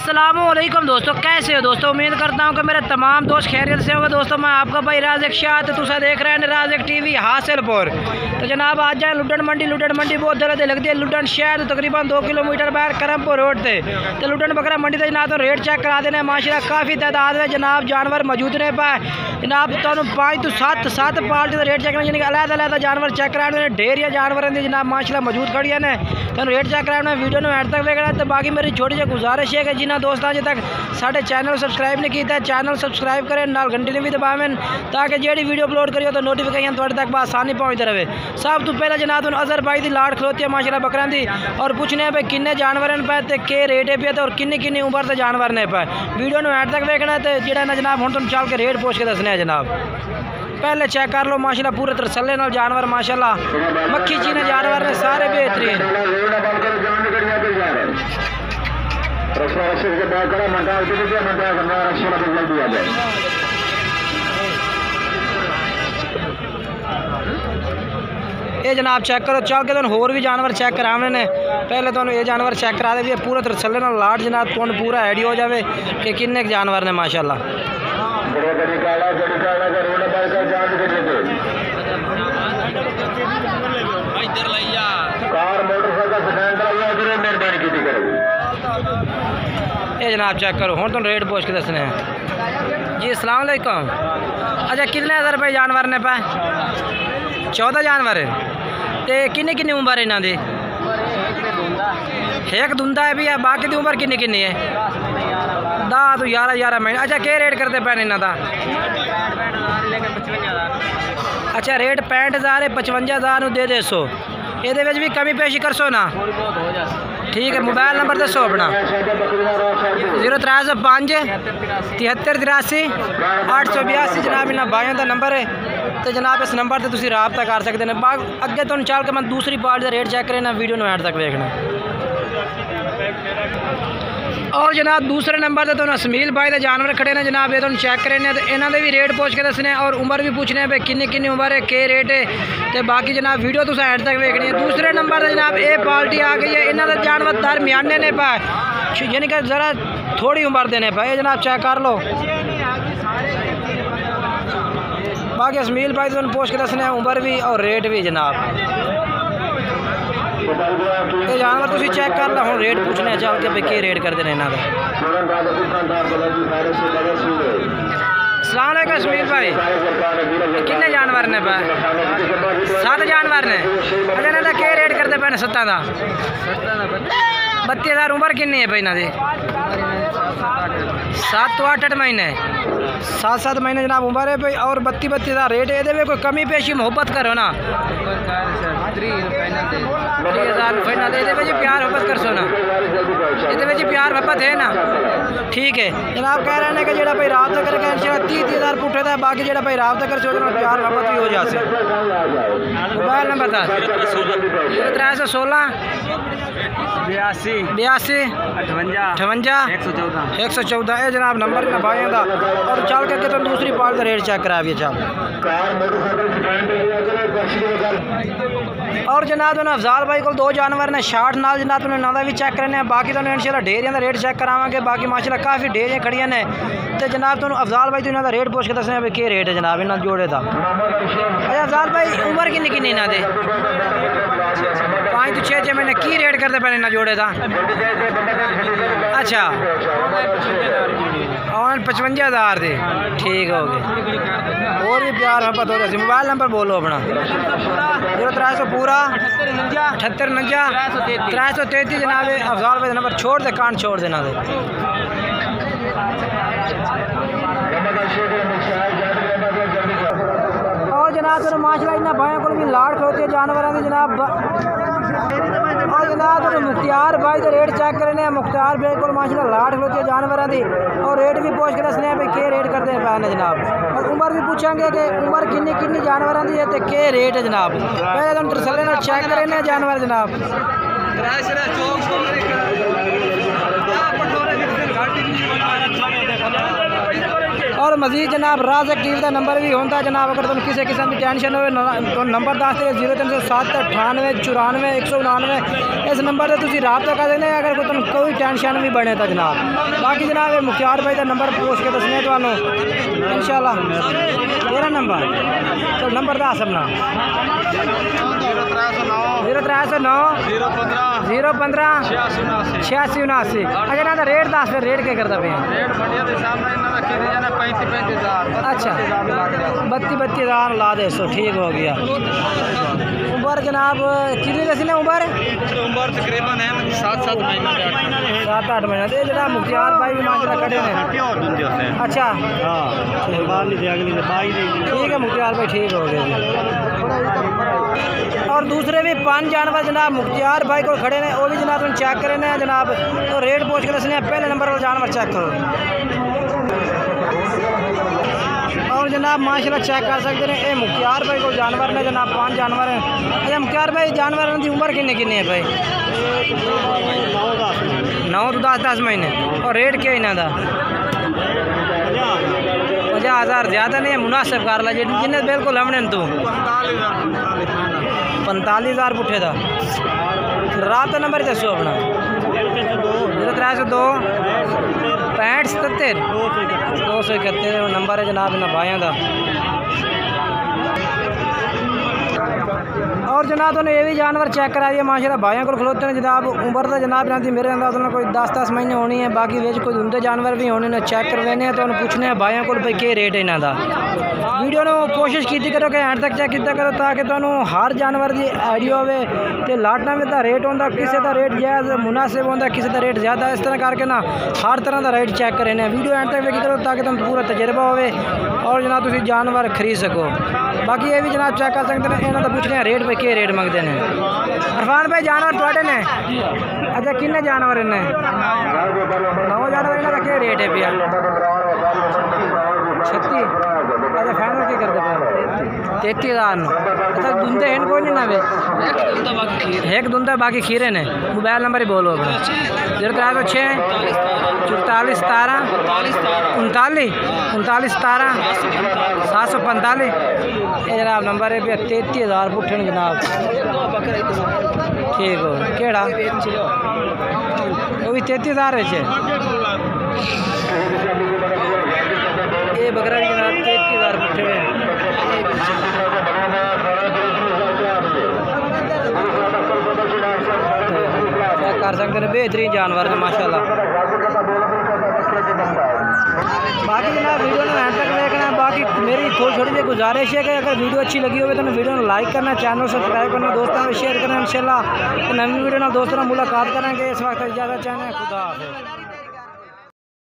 अस्सलामुअलैकुम दोस्तों, कैसे हो दोस्तों। उम्मीद करता हूँ कि मेरे तमाम दोस्त खैरियत से होंगे। दोस्तों मैं आपका भाई राज़िक शाह, तो तुसा देख रहे हैं राज़िक टीवी हासिलपुर। तो जनाब आज जाए लुटन मंडी बहुत जगह लगती है। लुटन शहर तकरीबन 2 किलोमीटर बाहर करमपुर रोड से। तो लुटन बकरा मंडी से जनाब तो रेट चेक करा देने माशाल्लाह काफ़ी तादाद में जनाब जानवर मौजूद ने पाए जनाब। तो 5 तो 7 पार्टी का रेट चेक करना, यानी कि अलग-अलग जानवर चेक कराने ढेर या जानवर जनाब माशाल्लाह मौजूद खड़ी है। तो रेट चेक कराना वीडियो में एंड तक देखना। तो बाकी मेरी छोटी सी गुजारिश है कि जिन्हें दोस्तों अजे तक साढ़े चैनल सबसक्राइब नहीं किया, चैनल सबसक्राइब करें, नाल घंटी ने भी दबावें ताकि जेडी वीडियो अपलोड करियो तो नोटिफिकेशन थोड़े तक आसानी पहुँचते रहे। सब तो पहले जनाब अजहर भाई की लाड़ खलोती है माशाल्लाह बकरा की, और पूछने भाई किन्ने जानवर पे तो के रेट पे और किन्नी उम्र से जानवर ने पे। वीडियो में एंड तक देखना। तो जो जनाब हम तुम चल के रेट पूछ के दसने जनाब। पहले चेक कर लो माशाल्लाह पूरे तरसले नाल जानवर माशाल्लाह मक्खी चीने जानवर ने सारे बेहतरीन। ये जनाब चेक करो चल के तुम होर भी जानवर चेक कराने ने। पहले तो ये जानवर चेक करा दे भी पूरा तरसले नाल लाट जनाब तुम पूरा आइडिया हो जाए कि किन्ने जानवर ने माशाल्लाह। ये जनाब चेक करो हम तुम रेट पूछ के दसने हैं जी। अस्सलाम वालेकुम। अच्छा कितने हज़ार रुपये जानवर ने पाए? 14 जानवर तो किन्नी उम्र है इन्हों की? एक धुंदा है भी है, बाकी की उम्र किन्नी है? 10 तो 11 महीने। अच्छा क्या रेट करते पैन इन्हों का? अच्छा रेट 65,000 है, 55,000 दे दे सो। ये भी कमी पेशी कर सो ना? ठीक है। मोबाइल नंबर दसो अपना। 0305 7383 882 जनाब इन्होंने भाइयों का नंबर है। तो जनाब इस नंबर से तुम रबता कर सकते हैं। बाग अगे तुम चल के मैं दूसरी पार्ट का रेट चेक करें वीडियो में एंड तक देखना। और जनाब दूसरे नंबर से तो असमील भाई के जानवर खड़े ने जनाब, ये तुम चेक करें तो इन्हों के भी रेट पूछ के दसने और उम्र भी पूछने भाई किन्नी उम्र है के रेट है। तो बाकी जनाब वीडियो तुम एंड तक देखनी है। दूसरे नंबर से जनाब ये पार्टी आ गई है, इन्हों के जानवर दरमियाने ने पाए, यानी कि ज़रा थोड़ी उम्र देने पाए जनाब चेक कर लो। बाकी असमील भाई तुम पूछ के दसने उम्र भी और रेट भी जनाब। ये जानवर तुम चेक कर लो हम रेट पूछने चल के भाई के रेट करते हैं इन्हों का। अस्सलाम वालेकुम असमील भाई, किन्ने जानवर ने पे? 7 जानवर ने। अच्छा इन्हों का क्या रेट करते पे? 7 का 32,000 उम्र किन्नी है भाई इन्हों की? 7 तो 8 महीने 7 महीने जनाब उम्र है भाई। और 32,000 रेट है। ये कोई कमी पेशी मोहब्बत करो ना, 30,000 फाइनल ये प्यार मोहब्बत कर सो ना, ये प्यार मोहब्बत है ना। ठीक है जनाब कह रहे हैं कि जो भाई रबता करके 30,000 पुठे था, बाकी जो भाई रबता कर प्यार मोहब्बत भी हो जाए। मोबाइल नंबर था 0316 82 58 114 ये जनाब नंबर ना भाइयों का। और चल के तुम दूसरी पार्ट का रेट चेक करा चल। और जनाब तो अफजाल भाई को 2 जानवर ने 60 नाल जनाब तुमने नादा भी चेक करने। बाकी तो इंशाल्लाह ढेरियां का रेट चेक करावांगे। बाकी माशाल्लाह काफ़ी ढेरियां खड़ियां ने। तो जनाब तुम अफजाल भाई तो इन्हों का रेट पूछ के दसने भाई क्या रेट है जनाब इन्होंने जोड़े का। अच्छा अफजाल भाई उम्र किन्नी इन्हों की? 5 तो 6 महीने। की रेट करते पे इन्होंने जोड़े का? अच्छा और 55,000 दे। ठीक हो गए। और भी प्यार मोहब्बत हो जाए। मोबाइल नंबर बोलो अपना। 0300 पूरा 78 333 जनाब अफजाल भाई नंबर छोड़ दे, कान छोड़ देना दे। और जनाब तो माशाल्लाह इन्होंने भाइयों को भी लाड़ खलोती है जानवरों की जनाब। और जनाब तो मुख्तियार भाई तो रेट चेक करने। मुख्तियार भाई को माशाल्लाह लाड़ खलोती है जानवरों की और रेट भी पूछ के दसने भाई के रेट करते हैं पैन जनाब। और उम्र भी पूछेंगे कि उम्र किन्नी जानवरों की है तो के रेट है जनाब। पहले तुम तरसले ना चेक करें जानवर जनाब। और मजीद जनाब राज एक्टिव का नंबर भी होता जनाब। अगर तुम किसी किस्म की टेंशन हो तो नंबर दस 0307 98 94 199 इस नंबर से तुम रबता कर देने अगर तुम कोई टेंशन भी बने तो जनाब। बाकी जनाब मुख्तार भाई का नंबर पूछ के दसने तो इंशाल्लाह तेरा नंबर तो नंबर दस अपना 0309 015 86 79। अच्छा ना रेट दस फिर रेट क्या करता पे? अच्छा 32,000 ला दे सो ठीक हो गया। उम्र जनाब कितनी दसी ने उम्र तकरीबन है 7-8 महीने। 7-8 महीने तो जनाब मुख्तार भाई भी माशाल्लाह खड़े हैं। अच्छा ठीक है मुख्तार भाई ठीक हो गया। और दूसरे भी 5 जानवर जनाब मुख्तार भाई को खड़े ने वो भी जनाब तुम चेक करें ना जनाब तो रेट पूछ के दसने पहले नंबर वाला जानवर चेक करो। और जनाब माशाल्लाह चेक कर सकते हैं ये मुख्तार भाई को जानवर ने जनाब 5 जानवर हैं। अच्छा मुख्तार भाई जानवर की उम्र किन्नी है भाई? 9 तो 10 महीने। और रेट क्या इन्हों का? 50,000 ज़्यादा नहीं है मुनासिब कर ला जिन्हें बिल्कुल हमने तू 45,000 पुठे का। रात का नंबर दसो अपना 0302 65 77 271 नंबर है जनाब इन्होंने भाइयों का। और जनाब उन्हें ये भी जानवर चेक करा दिया माशाल्लाह भाइयों को खलोते हैं जनाब। उम्र तो जनाब इन्होंने मेरे अंदाज कोई 10-10 महीने होनी है। बाकी वेच कोई उनके जानवर भी होने ने चेक करवाने तो उन्हें पूछने भाइयों को भाई क्या रेट है इन्हों का। वीडियो ने कोशिश की करो कि एंड तक चेक किया करो ताकि तुहानू हर जानवर की आइडिया होवे ते लाटना में दा रेट होंदा किसी का रेट जायज़ मुनासिब होंदा किसी का रेट ज़्यादा इस तरह करके ना हर तरह का रेट चेक करें। वीडियो एंड तक देखी करो ताकि तुम पूरा तजर्बा होवे और जनाब तुम जानवर खरीद सको। बाकी ये भी जनाब चेक कर सकते हैं इन्हों का पूछने रेट भाई क्या रेट मंगते हैं। इरफान भाई जानवर थोड़े ने? अच्छा किन्ने जानवर इन्हें? 9 जानवर इन्हों का क्या रेट है भैया? 36। अच्छा फाइनल क्या करते पे? 33,000। अच्छा दुंदे हैं कोई नहीं ना वे? एक दुंदा बाकी खीरे ने। मोबाइल नंबर ही बोलो 0306 44 17 39 17 745 ये जनाब नंबर है भैया। 33,000 पुट्ठे जनाब ठीक हो केड़ा वो भी 33,000 ये बकरा भी जनाब 33,000 पुट्ठे कर सकते हैं बेहतरीन जानवर है माशाल्लाह। बाकी जनाब वीडियो में एंड तक देखना। बाकी मेरी थोड़ी छोटी सी गुजारिश है कि अगर वीडियो अच्छी लगी हो तो वीडियो को लाइक करना चैनल सब्सक्राइब करना दोस्तों में शेयर करना इंशाल्लाह नवी वीडियो दोस्तों मुलाकात करेंगे। इस वक्त इजाज़त चाहें खुदा हाफ़िज़।